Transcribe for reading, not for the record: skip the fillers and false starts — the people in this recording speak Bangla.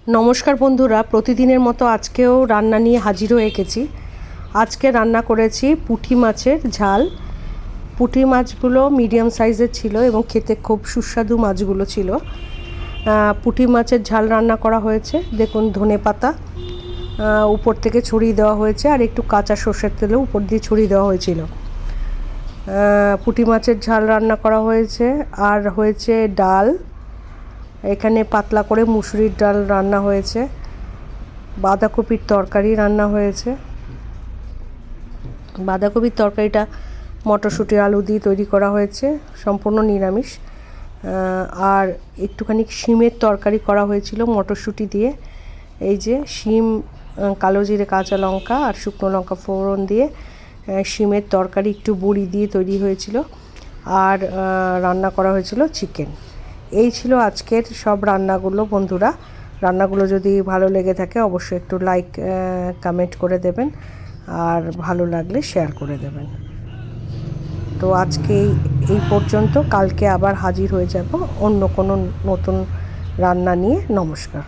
নমস্কার বন্ধুরা, প্রতিদিনের মতো আজকেও রান্না নিয়ে হাজির হয়ে গেছি। আজকে রান্না করেছি পুঁটি মাছের ঝাল। পুঁটি মাছগুলো মিডিয়াম সাইজের ছিল এবং খেতে খুব সুস্বাদু মাছগুলো ছিল। পুঁটি মাছের ঝাল রান্না করা হয়েছে। দেখুন, ধনেপাতা উপর থেকে ছড়িয়ে দেওয়া হয়েছে আর একটু কাঁচা সর্ষের তেলও উপর দিয়ে ছড়িয়ে দেওয়া হয়েছিল। পুঁটি মাছের ঝাল রান্না করা হয়েছে। আর হয়েছে ডাল, এখানে পাতলা করে মুসুরির ডাল রান্না হয়েছে, বাঁধাকপির তরকারি রান্না হয়েছে। বাঁধাকপির তরকারিটা মটরশুঁটি আলু দিয়ে তৈরি করা হয়েছে, সম্পূর্ণ নিরামিষ। আর একটুখানি শিমের তরকারি করা হয়েছিল মটরশুঁটি দিয়ে। এই যে শিম, কালো জিরে, কাঁচা লঙ্কা আর শুকনো লঙ্কা ফোড়ন দিয়ে শিমের তরকারি একটু বড়ি দিয়ে তৈরি হয়েছিল। আর রান্না করা হয়েছিল চিকেন। এই ছিল আজকের সব রান্নাগুলো। বন্ধুরা, রান্নাগুলো যদি ভালো লেগে থাকে অবশ্যই একটু লাইক কমেন্ট করে দেবেন, আর ভালো লাগলে শেয়ার করে দেবেন। তো আজকে এই পর্যন্ত। কালকে আবার হাজির হয়ে যাব অন্য কোনো নতুন রান্না নিয়ে। নমস্কার।